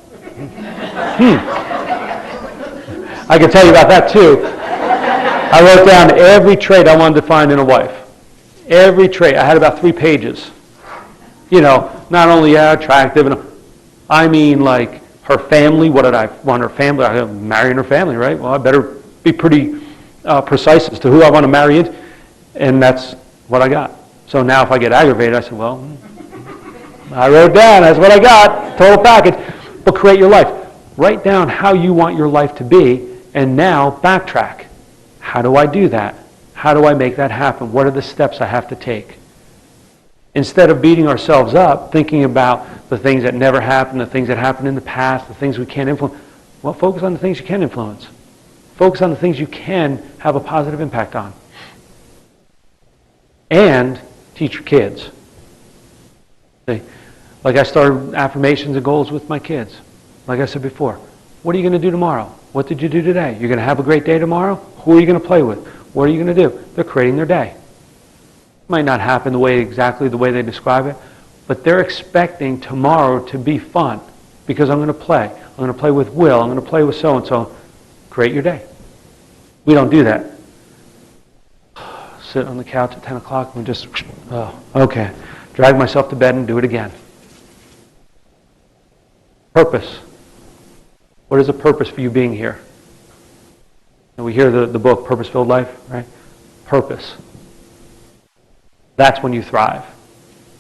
I can tell you about that too. I wrote down every trait I wanted to find in a wife. Every trait. I had about 3 pages. Not only attractive, I mean like her family. What did I want her family? I'm marrying her family, right? Well, I better be pretty precise as to who I want to marry into. And that's what I got. So now if I get aggravated, I said, well, I wrote down, that's what I got, total package. But create your life. Write down how you want your life to be, and now backtrack. How do I do that? How do I make that happen? What are the steps I have to take? Instead of beating ourselves up, thinking about the things that never happened, the things that happened in the past, the things we can't influence, well, focus on the things you can influence. Focus on the things you can have a positive impact on. And teach your kids. See, like I started affirmations and goals with my kids. Like I said before, what are you going to do tomorrow? What did you do today? You're going to have a great day tomorrow? Who are you going to play with? What are you going to do? They're creating their day. It might not happen exactly the way they describe it, but they're expecting tomorrow to be fun because I'm going to play. I'm going to play with Will. I'm going to play with so-and-so. Create your day. We don't do that. Sit on the couch at 10 o'clock and just, okay. Drag myself to bed and do it again. Purpose. What is the purpose for you being here? And we hear the book, Purpose-Filled Life, right? Purpose. That's when you thrive.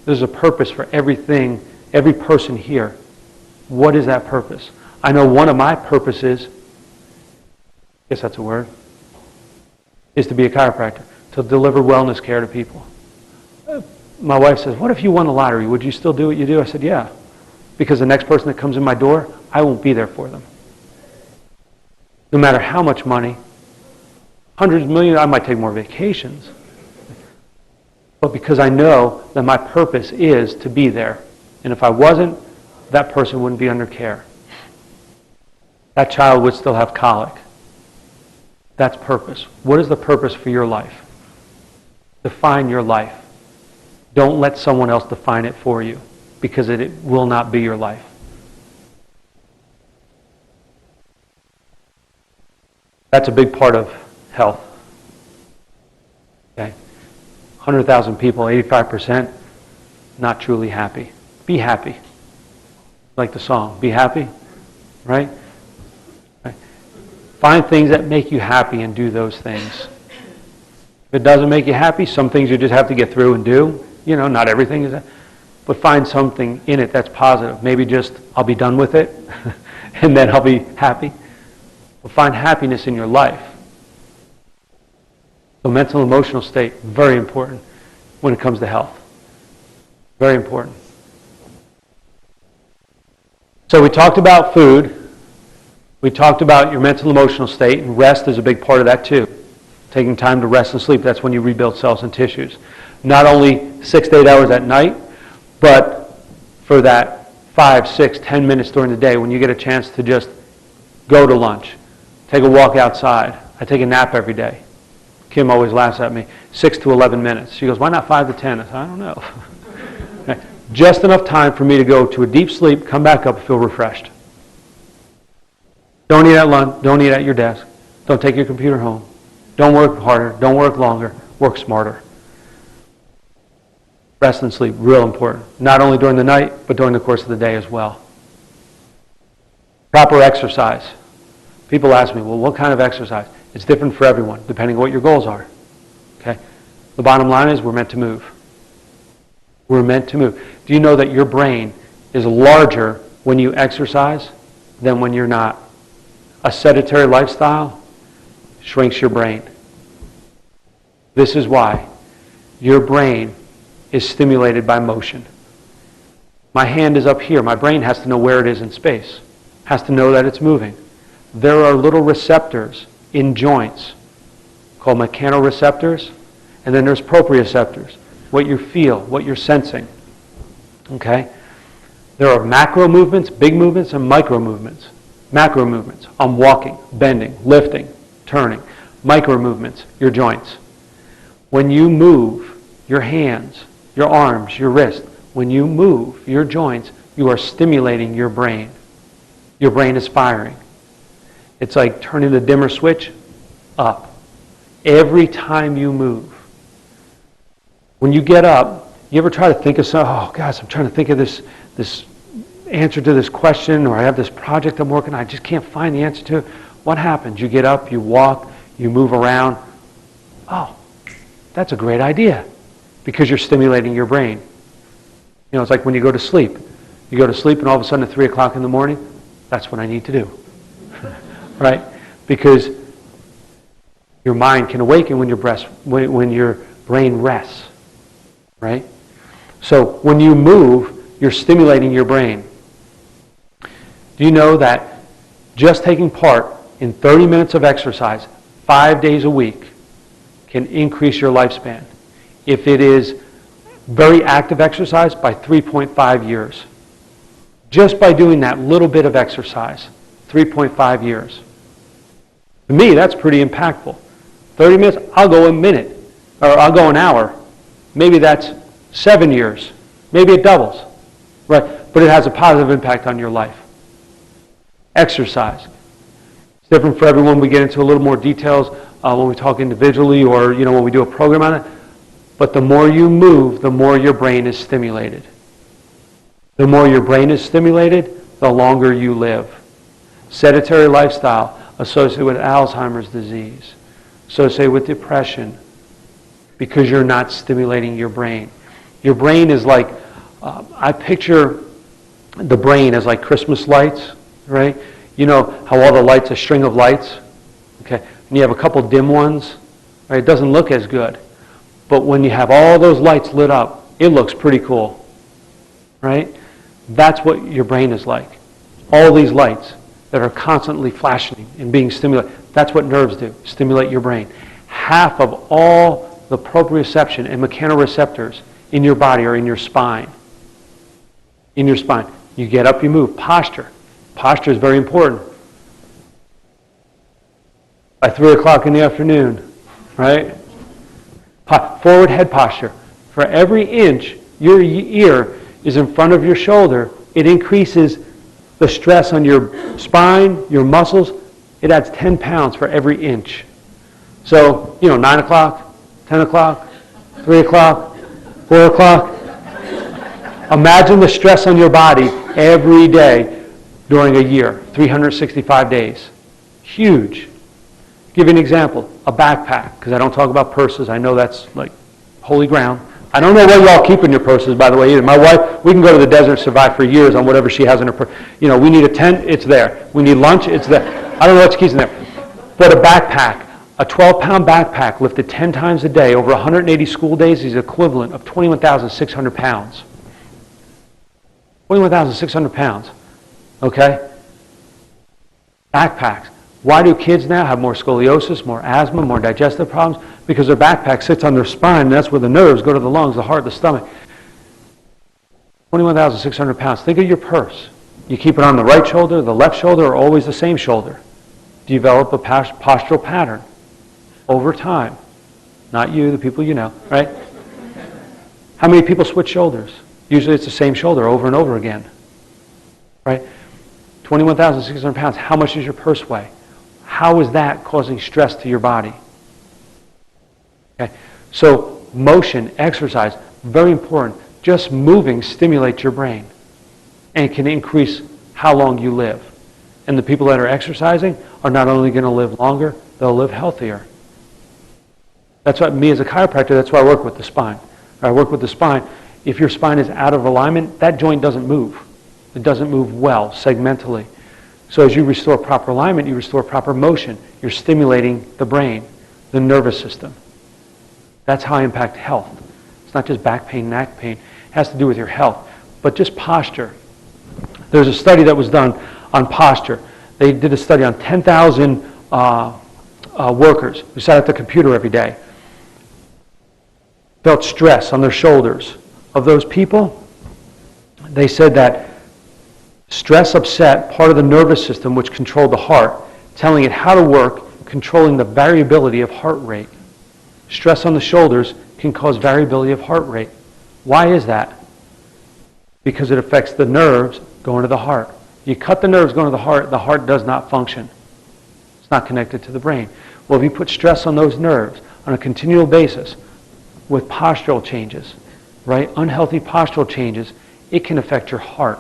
There's a purpose for everything, every person here. What is that purpose? I know one of my purposes, I guess that's a word, is to be a chiropractor, to deliver wellness care to people. My wife says, what if you won the lottery? Would you still do what you do? I said, yeah. Because the next person that comes in my door, I won't be there for them. No matter how much money, hundreds of millions, I might take more vacations. But because I know that my purpose is to be there. And if I wasn't, that person wouldn't be under care. That child would still have colic. That's purpose. What is the purpose for your life? Define your life. Don't let someone else define it for you, because it will not be your life. That's a big part of health. Okay? 100,000 people, 85%, not truly happy. Be happy. Like the song, be happy, right? Find things that make you happy and do those things. If it doesn't make you happy, some things you just have to get through and do. Not everything is that. But find something in it that's positive. Maybe just, I'll be done with it, and then I'll be happy. But find happiness in your life. So mental and emotional state, very important when it comes to health. Very important. So we talked about food. We talked about your mental and emotional state, and rest is a big part of that too. Taking time to rest and sleep, that's when you rebuild cells and tissues. Not only 6 to 8 hours at night, but for that 5, 6, 10 minutes during the day when you get a chance to just go to lunch, take a walk outside. I take a nap every day. Kim always laughs at me. 6 to 11 minutes. She goes, why not 5 to 10? I said, I don't know. Just enough time for me to go to a deep sleep, come back up, and feel refreshed. Don't eat at lunch. Don't eat at your desk. Don't take your computer home. Don't work harder. Don't work longer. Work smarter. Rest and sleep, real important. Not only during the night, but during the course of the day as well. Proper exercise. People ask me, well, what kind of exercise? It's different for everyone, depending on what your goals are. Okay? The bottom line is we're meant to move. We're meant to move. Do you know that your brain is larger when you exercise than when you're not? A sedentary lifestyle shrinks your brain. This is why your brain is stimulated by motion. My hand is up here. My brain has to know where it is in space. Has to know that it's moving. There are little receptors in joints called mechanoreceptors, and then there's proprioceptors, what you feel, what you're sensing. Okay? There are macro movements, big movements, and micro movements. Macro movements, I'm walking, bending, lifting, turning. Micro movements, your joints. When you move your hands, your arms, your wrist. When you move your joints, you are stimulating your brain. Your brain is firing. It's like turning the dimmer switch up. Every time you move. When you get up, you ever try to think of something, oh gosh, I'm trying to think of this answer to this question, or I have this project I'm working on, I just can't find the answer to it. What happens? You get up, you walk, you move around. Oh, that's a great idea, because you're stimulating your brain. You know, it's like when you go to sleep. You go to sleep and all of a sudden at 3 o'clock in the morning, that's what I need to do. Right? Because your mind can awaken when your brain rests. Right? So when you move, you're stimulating your brain. Do you know that just taking part in 30 minutes of exercise 5 days a week can increase your lifespan? If it is very active exercise, by 3.5 years. Just by doing that little bit of exercise, 3.5 years. To me, that's pretty impactful. 30 minutes, I'll go a minute, or I'll go an hour. Maybe that's 7 years. Maybe it doubles. Right? But it has a positive impact on your life. Exercise. It's different for everyone. We get into a little more details when we talk individually, or when we do a program on it. But the more you move, the more your brain is stimulated. The more your brain is stimulated, the longer you live. Sedentary lifestyle associated with Alzheimer's disease, associated with depression, because you're not stimulating your brain. Your brain is like, I picture the brain as like Christmas lights, right? You know how all the lights, a string of lights, okay? And you have a couple dim ones, right? It doesn't look as good. But when you have all those lights lit up, it looks pretty cool, right? That's what your brain is like. All these lights that are constantly flashing and being stimulated. That's what nerves do, stimulate your brain. Half of all the proprioception and mechanoreceptors in your body are in your spine. In your spine. You get up, you move. Posture. Posture is very important. By 3 o'clock in the afternoon, right? Forward head posture. For every inch your ear is in front of your shoulder, it increases the stress on your spine, your muscles. It adds 10 pounds for every inch. So, 9 o'clock, 10 o'clock, 3 o'clock, 4 o'clock. Imagine the stress on your body every day during a year, 365 days. Huge. Give you an example, a backpack, because I don't talk about purses. I know that's like holy ground. I don't know where you all keep in your purses, by the way, either. My wife, we can go to the desert and survive for years on whatever she has in her purse. We need a tent, it's there. We need lunch, it's there. I don't know what she keeps in there. But a backpack, a 12-pound backpack lifted 10 times a day over 180 school days is equivalent of 21,600 pounds. 21,600 pounds. Okay? Backpacks. Why do kids now have more scoliosis, more asthma, more digestive problems? Because their backpack sits on their spine, and that's where the nerves go to the lungs, the heart, the stomach. 21,600 pounds. Think of your purse. You keep it on the right shoulder, the left shoulder, or always the same shoulder. Develop a postural pattern over time. Not you, the people you know, right? How many people switch shoulders? Usually it's the same shoulder over and over again, right? 21,600 pounds. How much does your purse weigh? How is that causing stress to your body? Okay. So motion, exercise, very important. Just moving stimulates your brain and can increase how long you live. And the people that are exercising are not only going to live longer, they'll live healthier. That's what me as a chiropractor, that's why I work with the spine. I work with the spine. If your spine is out of alignment, that joint doesn't move. It doesn't move well, segmentally. So as you restore proper alignment, you restore proper motion. You're stimulating the brain, the nervous system. That's how I impact health. It's not just back pain, neck pain. It has to do with your health. But just posture. There's a study that was done on posture. They did a study on 10,000 workers who sat at the computer every day. Felt stress on their shoulders. Of those people, they said that stress upset part of the nervous system which controlled the heart, telling it how to work, controlling the variability of heart rate. Stress on the shoulders can cause variability of heart rate. Why is that? Because it affects the nerves going to the heart. You cut the nerves going to the heart does not function. It's not connected to the brain. Well, if you put stress on those nerves on a continual basis with postural changes, right? Unhealthy postural changes, it can affect your heart.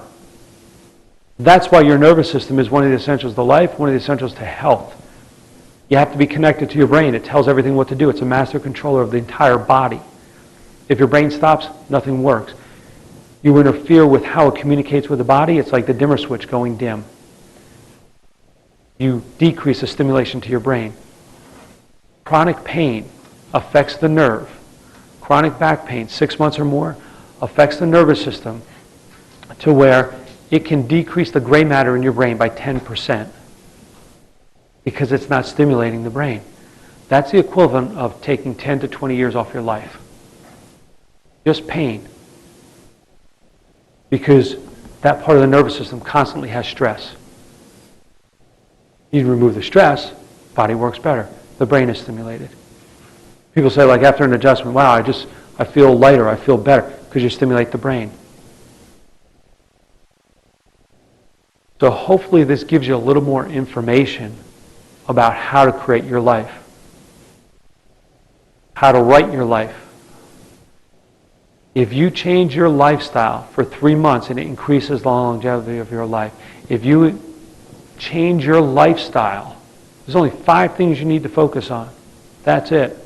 That's why your nervous system is one of the essentials to life, one of the essentials to health. You have to be connected to your brain. It tells everything what to do. It's a master controller of the entire body. If your brain stops, nothing works. You interfere with how it communicates with the body, it's like the dimmer switch going dim. You decrease the stimulation to your brain. Chronic pain affects the nerve. Chronic back pain, 6 months or more, affects the nervous system to where it can decrease the gray matter in your brain by 10% because it's not stimulating the brain. That's the equivalent of taking 10 to 20 years off your life. Just pain. Because that part of the nervous system constantly has stress. You remove the stress, body works better. The brain is stimulated. People say, like, after an adjustment, wow, I feel lighter, I feel better, because you stimulate the brain. So hopefully this gives you a little more information about how to create your life, how to write your life. If you change your lifestyle for 3 months and it increases the longevity of your life, if you change your lifestyle, there's only 5 things you need to focus on. That's it.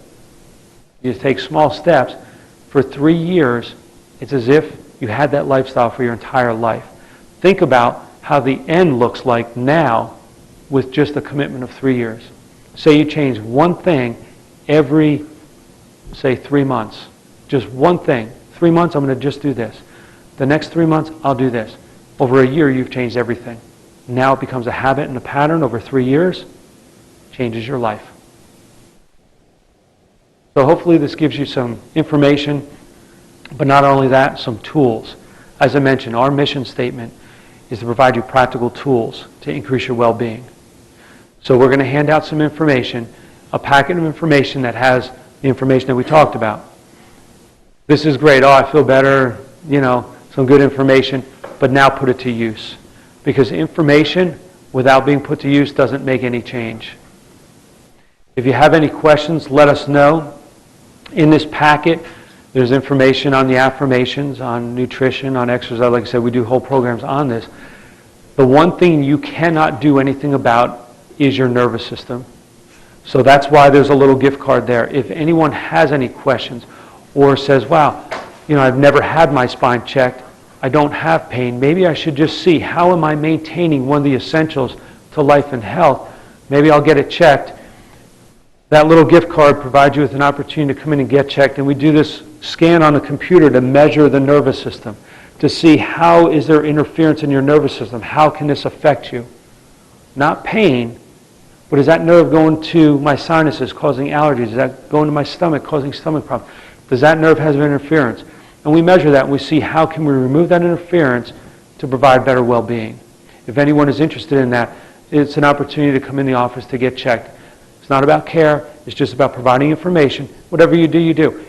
You take small steps. For 3 years, it's as if you had that lifestyle for your entire life. Think about how the end looks like now with just a commitment of 3 years. Say you change one thing every, say, 3 months. Just one thing. 3 months, I'm going to just do this. The next 3 months, I'll do this. Over a year, you've changed everything. Now it becomes a habit and a pattern. Over 3 years, changes your life. So hopefully this gives you some information, but not only that, some tools. As I mentioned, our mission statement is to provide you practical tools to increase your well-being. So we're going to hand out some information, a packet of information that has the information that we talked about. This is great. Oh, I feel better, some good information, but now put it to use. Because information without being put to use doesn't make any change. If you have any questions, let us know. In this packet, there's information on the affirmations, on nutrition, on exercise. Like I said, we do whole programs on this. The one thing you cannot do anything about is your nervous system. So that's why there's a little gift card there. If anyone has any questions or says, wow, I've never had my spine checked, I don't have pain, maybe I should just see how am I maintaining one of the essentials to life and health, maybe I'll get it checked. That little gift card provides you with an opportunity to come in and get checked, and we do this scan on the computer to measure the nervous system, to see how is there interference in your nervous system, how can this affect you. Not pain, but is that nerve going to my sinuses causing allergies? Is that going to my stomach causing stomach problems? Does that nerve have interference? And we measure that and we see how can we remove that interference to provide better well-being. If anyone is interested in that, it's an opportunity to come in the office to get checked. It's not about care, it's just about providing information. Whatever you do, you do.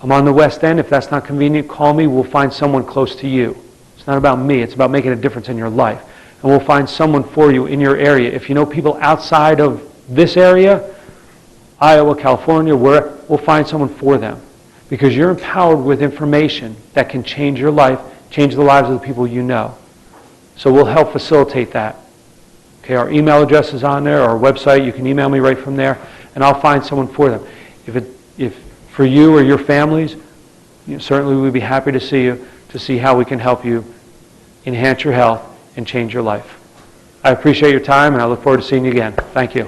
I'm on the West End. If that's not convenient, call me. We'll find someone close to you. It's not about me. It's about making a difference in your life. And we'll find someone for you in your area. If you know people outside of this area, Iowa, California, we'll find someone for them. Because you're empowered with information that can change your life, change the lives of the people you know. So we'll help facilitate that. Okay, our email address is on there, our website. You can email me right from there, and I'll find someone for them. If for you or your families, certainly we'd be happy to see you, to see how we can help you enhance your health and change your life. I appreciate your time, and I look forward to seeing you again. Thank you.